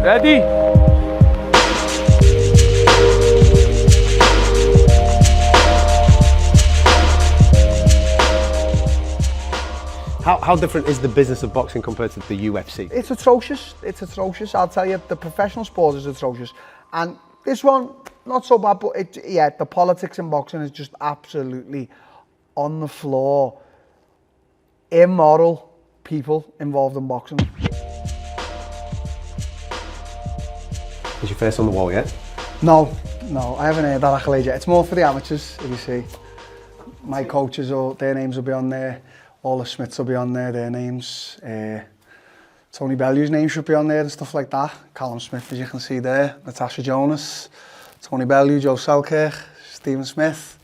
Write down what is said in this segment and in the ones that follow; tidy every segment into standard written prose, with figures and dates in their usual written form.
Ready? How different is the business of boxing compared to the UFC? It's atrocious. It's atrocious. I'll tell you, the professional sport is atrocious. And this one, not so bad, but the politics in boxing is just absolutely on the floor. Immoral people involved in boxing. Is your face on the wall yet? No, I haven't heard that accolade yet. It's more for the amateurs, if you see. My coaches, their names will be on there. All the Smiths will be on there, their names. Tony Bellew's name should be on there and stuff like that. Callum Smith, as you can see there. Natasha Jonas, Tony Bellew, Joe Selkirk, Stephen Smith.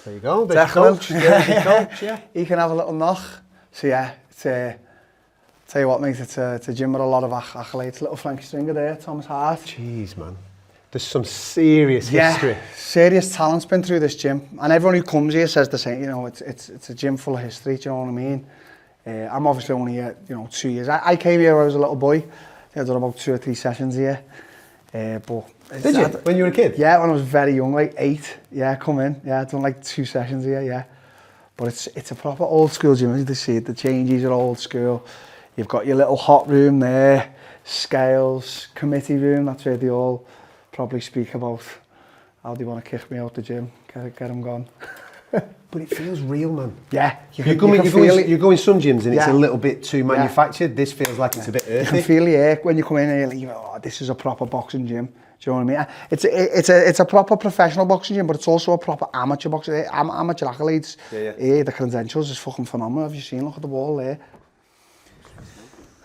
There you go, there's your coach. There's your coach, yeah. He can have a little knock. So yeah, tell you what, mate, it's a gym with a lot of accolades. Little Frankie Stringer there, Thomas Hart. Jeez, man. There's some serious history. Yeah, serious talent's been through this gym. And everyone who comes here says the same, you know, it's a gym full of history, do you know what I mean? I'm obviously only here, 2 years. I came here when I was a little boy. I done about 2 or 3 sessions here. But Did you? When you were a kid? Yeah, when I was very young, like 8. Yeah, come in. Yeah, I've done like 2 sessions here, yeah. But it's a proper old school gym, as you see it. The changes are old school. You've got your little hot room there, scales, committee room, that's where they all probably speak about how they want to kick me out the gym, get them gone. But it feels real, man. Yeah, you go in some gyms and it's a little bit too manufactured. This feels like it's a bit earthy. You can feel the air when you come in and you're like, oh, this is a proper boxing gym. Do you know what I mean? It's a proper professional boxing gym, but it's also a proper amateur boxing. Amateur accolades. Yeah, the credentials is fucking phenomenal. Have you seen? Look at the wall there.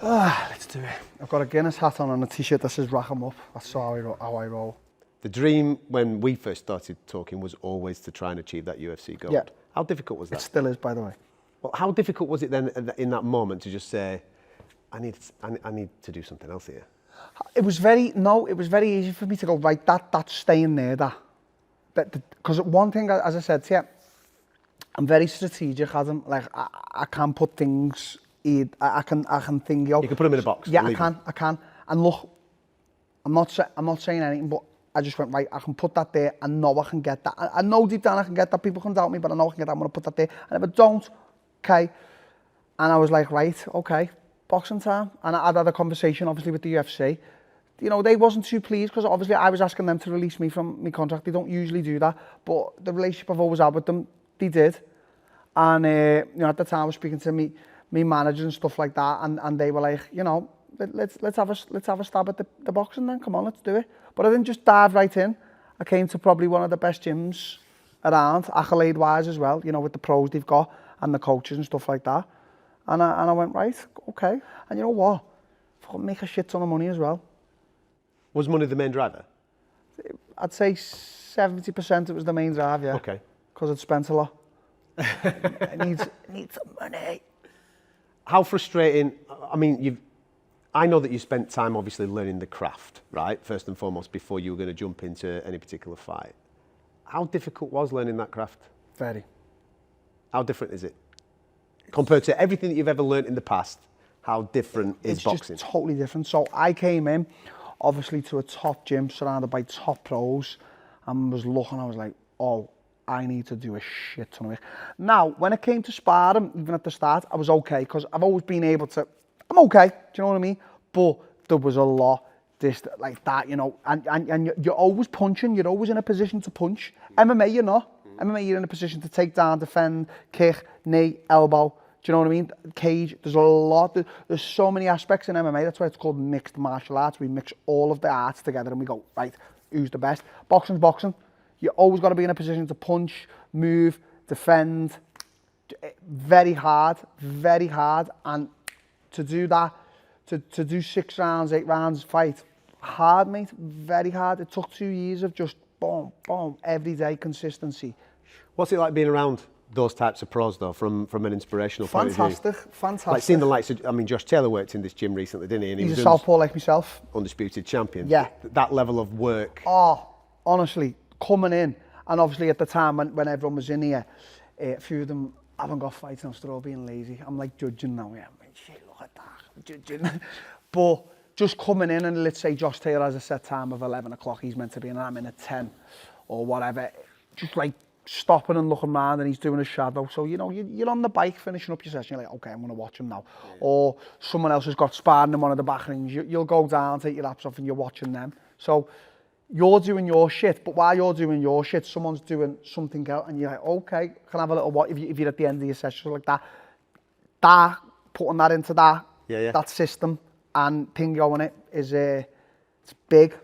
Let's do it. I've got a Guinness hat on and a t-shirt that says rack 'em up. That's how I roll. The dream when we first started talking was always to try and achieve that UFC gold. Yeah. How difficult was that? It still is, by the way. Well, how difficult was it then in that moment to just say, I need to do something else here? It was very easy for me to go, right, that's staying there, because one thing, as I said to you, I'm very strategic, Adam. Like, I can put things, I can think, you can put them in a box. Yeah, I can. And look, I'm not saying anything, but I just went, right, I can put that there. I know I can get that. I know deep down I can get that. People can doubt me, but I know I can get that. I'm going to put that there. And if I don't, okay. And I was like, right, okay, boxing time. And I'd had a conversation, obviously, with the UFC. You know, they wasn't too pleased because obviously I was asking them to release me from my contract. They don't usually do that. But the relationship I've always had with them, they did. And, at the time I was speaking to me manager and stuff like that. And they were like, let's have a stab at the boxing then. Come on, let's do it. But I didn't just dive right in. I came to probably one of the best gyms around, accolade-wise as well, with the pros they've got and the coaches and stuff like that. And I went, right, okay. And you know what? I could make a shit ton of money as well. Was money the main driver? I'd say 70% it was the main drive, yeah. Okay. Because I'd spent a lot. I need some money. How frustrating, I know that you spent time obviously learning the craft, right? First and foremost, before you were going to jump into any particular fight. How difficult was learning that craft? Very. How different is it? Compared to everything that you've ever learned in the past, how different is boxing? It's just totally different. So I came in, obviously, to a top gym surrounded by top pros and was looking, I was like, oh, I need to do a shit ton of it. Now, when it came to sparring, even at the start, I was okay because I've always been able to, I'm okay, do you know what I mean? But there was a lot like that, and you're always punching, you're always in a position to punch. MMA, you're not. MMA, you're in a position to take down, defend, kick, knee, elbow. Do you know what I mean? Cage, there's a lot. There's so many aspects in MMA. That's why it's called mixed martial arts. We mix all of the arts together and we go, right, who's the best? Boxing's boxing. You always got to be in a position to punch, move, defend. Very hard. And to do that, to do 6 rounds, 8 rounds fight, hard, mate. Very hard. It took 2 years of just boom, boom, every day consistency. What's it like being around those types of pros, though, from an inspirational point of view? Fantastic. Like seeing the likes of, Josh Taylor worked in this gym recently, didn't he? And he's a southpaw like myself. Undisputed champion. Yeah. That level of work. Oh, honestly, coming in, and obviously at the time when everyone was in here, a few of them haven't got fights and they're all being lazy. I'm like judging now, yeah. Shit, look at that, I'm judging. But just coming in and let's say Josh Taylor has a set time of 11 o'clock, he's meant to be in, and I'm in at 10 or whatever, just like stopping and looking around and he's doing a shadow. So, you know, you're on the bike finishing up your session, you're like, okay, I'm going to watch him now. Yeah. Or someone else has got sparring in one of the back rings, you'll go down, take your laps off and you're watching them. So you're doing your shit, but while you're doing your shit, someone's doing something else and you're like, okay, can I have a little what? If you're at the end of your session like that, putting that into that system and thing going it is, it's big.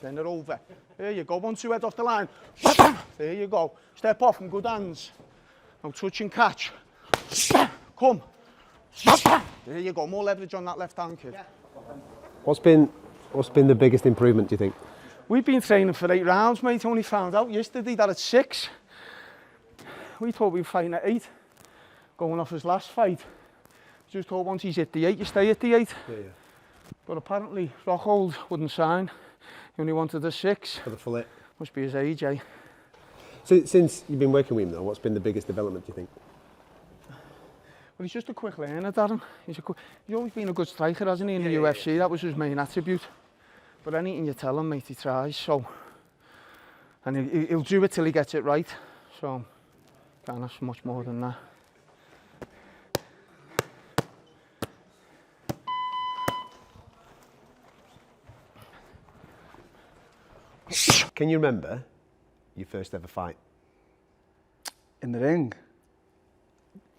Turn it over. There you go. 1, 2 head off the line. There you go. Step off and good hands. Now touch and catch. Come. There you go. More leverage on that left hand, kid. What's been the biggest improvement, do you think? We've been training for 8 rounds, mate. Only found out yesterday that it's 6. We thought we were fighting at 8. Going off his last fight. Just told once he's hit the 8, you stay at the 8. Yeah. But apparently Rockhold wouldn't sign. He only wanted the 6. For the full 8. Must be his age, eh? So, since you've been working with him though, what's been the biggest development, do you think? Well, he's just a quick learner, Darren. He's always been a good striker, hasn't he, in the UFC? That was his main attribute. But anything you tell him, mate, he tries. So, and he'll do it till he gets it right. So, can't ask much more than that. Can you remember your first ever fight? In the ring?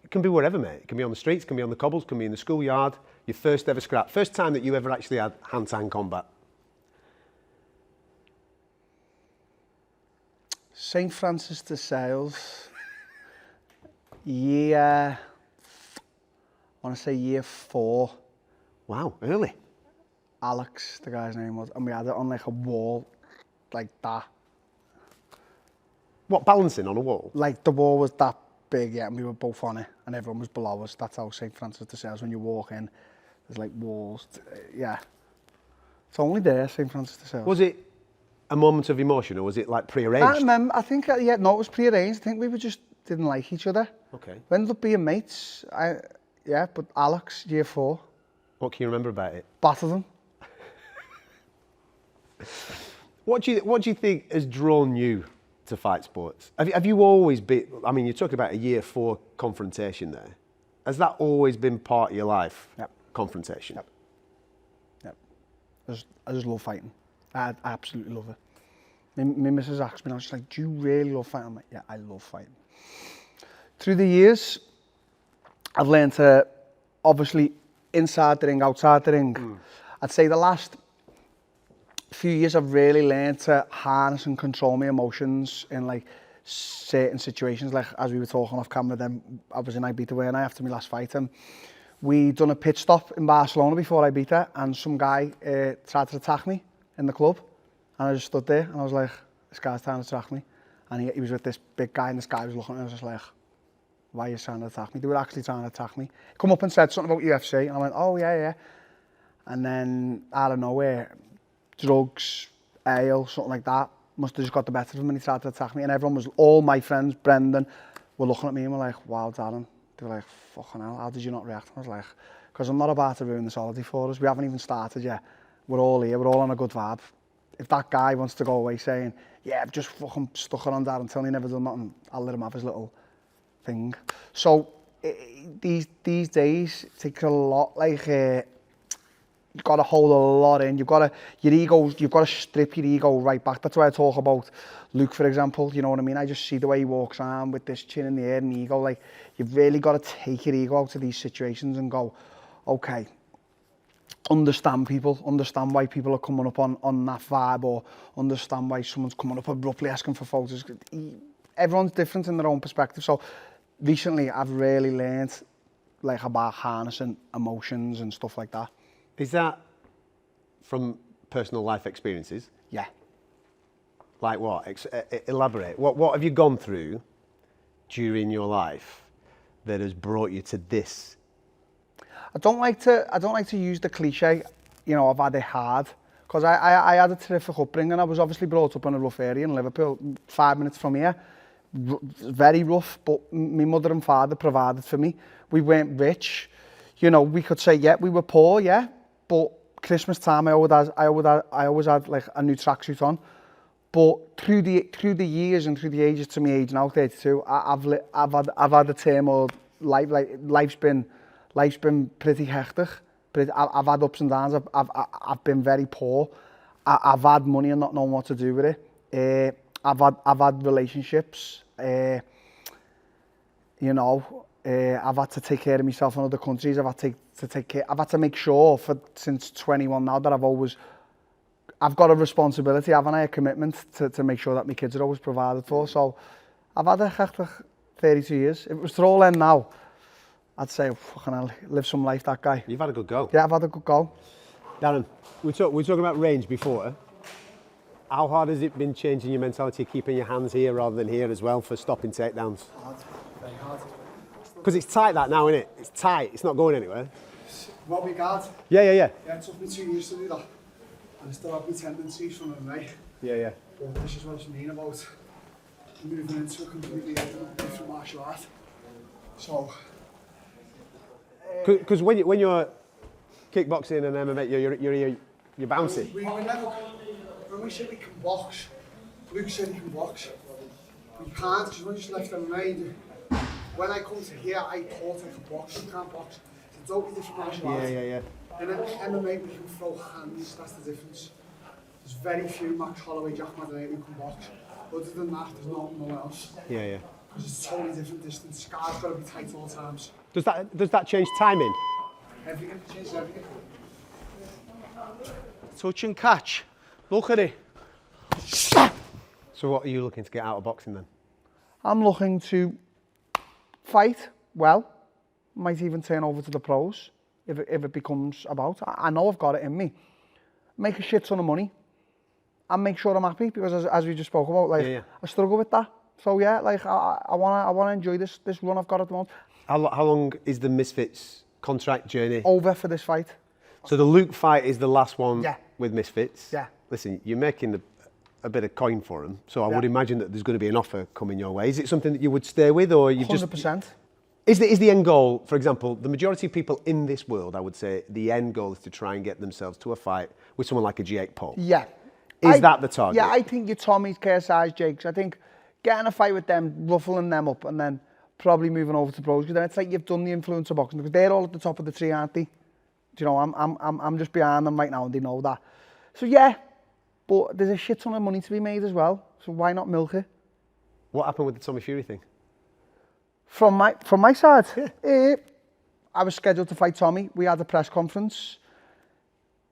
It can be wherever, mate. It can be on the streets, it can be on the cobbles, it can be in the schoolyard. Your first ever scrap. First time that you ever actually had hand-to-hand combat. St. Francis de Sales. I want to say year 4. Wow, early. Alex, the guy's name was, and we had it on like a wall, like that. What, balancing on a wall? Like the wall was that big, yeah, and we were both on it, and everyone was below us. That's how St. Francis de Sales, when you walk in, there's like walls, yeah. It's only there, St. Francis de Sales. Was it a moment of emotion, or was it like pre-arranged? I remember, I think, yeah, no, it was pre-arranged. I think we just didn't like each other. Okay. We ended up being mates, yeah, but Alex, year 4. What can you remember about it? Battered him. What do you think has drawn you to fight sports? Have you always been, I mean, you're talking about a year 4 confrontation there. Has that always been part of your life? Yep. Confrontation? Yep. I just love fighting. I absolutely love it. My missus asked me, I was just like, do you really love fighting? I'm like, yeah, I love fighting. Through the years, I've learned to, obviously, inside the ring, outside the ring. I'd say the last few years I've really learned to harness and control my emotions in like certain situations. Like as we were talking off camera, then I was in Ibiza weren't I, after my last fight, and we done a pit stop in Barcelona before Ibiza, and some guy tried to attack me in the club, and I just stood there and I was like, this guy's trying to attack me, and he was with this big guy, and this guy was looking at me, and I was just like, why are you trying to attack me? They were actually trying to attack me. He come up and said something about UFC, and I went, oh yeah. And then out of nowhere, drugs, ale, something like that, must have just got the better of him and he tried to attack me, and everyone was, all my friends, Brendan, were looking at me and were like, wow, Darren. They were like, fucking hell, how did you not react? I was like, because I'm not about to ruin this holiday for us. We haven't even started yet. We're all here, we're all on a good vibe. If that guy wants to go away saying, yeah, I've just fucking stuck it on Darren Till, he never done nothing, I'll let him have his little thing. So these days, it takes a lot, like, you've got to hold a lot in. You've got to strip your ego right back. That's why I talk about Luke, for example. You know what I mean? I just see the way he walks around with this chin in the air and ego. Like, you've really got to take your ego out of these situations and go, okay, understand people, understand why people are coming up on that vibe, or understand why someone's coming up abruptly asking for photos. Everyone's different in their own perspective. So recently I've really learned like about harnessing emotions and stuff like that. Is that from personal life experiences? Yeah. Like what? Elaborate. What have you gone through during your life that has brought you to this? I don't like to use the cliche, you know, I've had it hard, because I had a terrific upbringing. I was obviously brought up in a rough area in Liverpool, 5 minutes from here. very rough, but my mother and father provided for me. We weren't rich. You know, we could say, yeah, we were poor, yeah, but Christmas time I always had like a new tracksuit on. But through the years and through the ages to my age now, 32, I've had a turmoil life. Like life's been pretty hectic. I've had ups and downs. I've been very poor. I've had money and not knowing what to do with it. I've had relationships. You know, I've had to take care of myself in other countries. I've had to make sure since 21 now that I've got a responsibility, haven't I? A commitment to make sure that my kids are always provided for. So I've had a hectic 32 years. If it was to all end now, I'd say, fucking hell, live some life, that guy. You've had a good go. Yeah, I've had a good go. Darren, we were talking about range before. How hard has it been changing your mentality, keeping your hands here rather than here as well for stopping takedowns? Hard, very hard. Because it's tight that now, isn't it? It's tight, it's not going anywhere. What we got? Yeah. Yeah, it took me 2 years to do that. And I still have my tendencies from them, right? Yeah. But this is what I mean about moving into a completely different martial art. So... Because when you're kickboxing and MMA, you're bouncing. We were never... When we said we can box, Luke said he can box. We can't, because when we just left MMA, when I come to here, I thought I could box. You can't box. It's a totally different martial art. Yeah. And then MMA, we can throw hands, that's the difference. There's very few Max Holloway, Jack Madden who can box. Other than that, there's no one else. Yeah. Because it's a totally different distance. Scar's got to be tight all the times. Does that change timing? Everything changes everything. Touch and catch. Look at it. So what are you looking to get out of boxing then? I'm looking to fight well. Might even turn over to the pros if it becomes about. I know I've got it in me. Make a shit ton of money and make sure I'm happy, because as we just spoke about, like I struggle with that. So yeah, like I wanna enjoy this run I've got at the moment. How long is the Misfits contract journey? Over for this fight. So the Luke fight is the last one with Misfits? Yeah. Listen, you're making a bit of coin for them, so I would imagine that there's going to be an offer coming your way. Is it something that you would stay with, or you 100%. Is the end goal, for example, the majority of people in this world, I would say, the end goal is to try and get themselves to a fight with someone like a Jake Paul? Yeah. Is that the target? Yeah, I think your Tommy's, KSI's, Jake's. I think getting a fight with them, ruffling them up, and then probably moving over to pros, because then it's like you've done the influencer boxing, because they're all at the top of the tree, aren't they? Do you know, I'm just behind them right now, and they know that. So yeah, but there's a shit ton of money to be made as well, so why not milk it? What happened with the Tommy Fury thing? From my side, I was scheduled to fight Tommy. We had a press conference.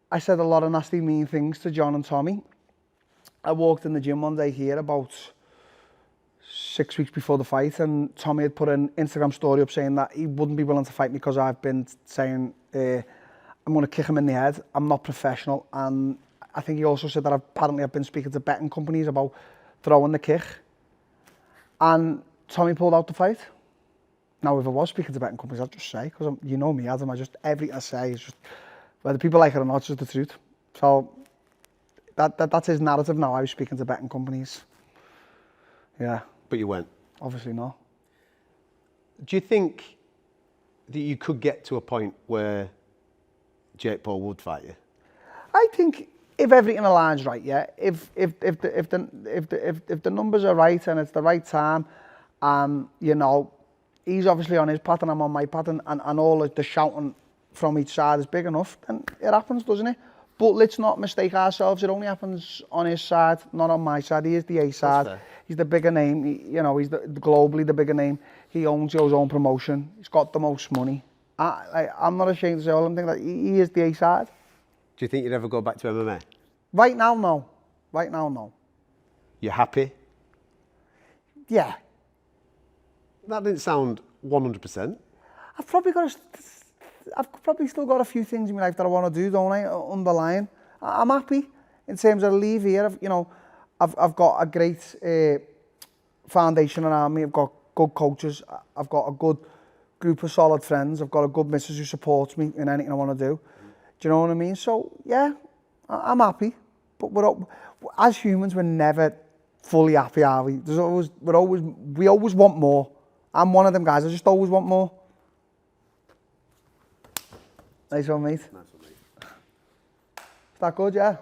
I said a lot of nasty, mean things to John and Tommy. I walked in the gym one day here about 6 weeks before the fight, and Tommy had put an Instagram story up saying that he wouldn't be willing to fight me because I've been saying I'm going to kick him in the head. I'm not professional, and I think he also said that apparently I've been speaking to betting companies about throwing the kick, and Tommy pulled out the fight. Now, if I was speaking to betting companies, I'd just say, because you know me, Adam, everything I say is just, whether people like it or not, it's just the truth. So that's his narrative now. I was speaking to betting companies. Yeah. But you went? Obviously not. Do you think that you could get to a point where Jake Paul would fight you? I think if everything aligns right, yeah. If the numbers are right and it's the right time, you know, he's obviously on his path and I'm on my path, and all the shouting from each side is big enough, then it happens, doesn't it? But let's not mistake ourselves. It only happens on his side, not on my side. He is the A side. He's the bigger name. He's globally the bigger name. He owns his own promotion. He's got the most money. I'm not ashamed to say all I'm thinking that he is the A side. Do you think you'd ever go back to MMA? Right now, no. Right now, no. You're happy? Yeah. That didn't sound 100%. I've probably still got a few things in my life that I want to do, don't I? Underlying. I'm happy in terms of leave here. I've got a great foundation around me. I've got good coaches. I've got a good group of solid friends. I've got a good missus who supports me in anything I want to do. Do you know what I mean? So yeah, I'm happy. But as humans, we're never fully happy, are we? We always want more. I'm one of them guys, I just always want more. Nice one, mate. Nice one, mate. Is that good, yeah?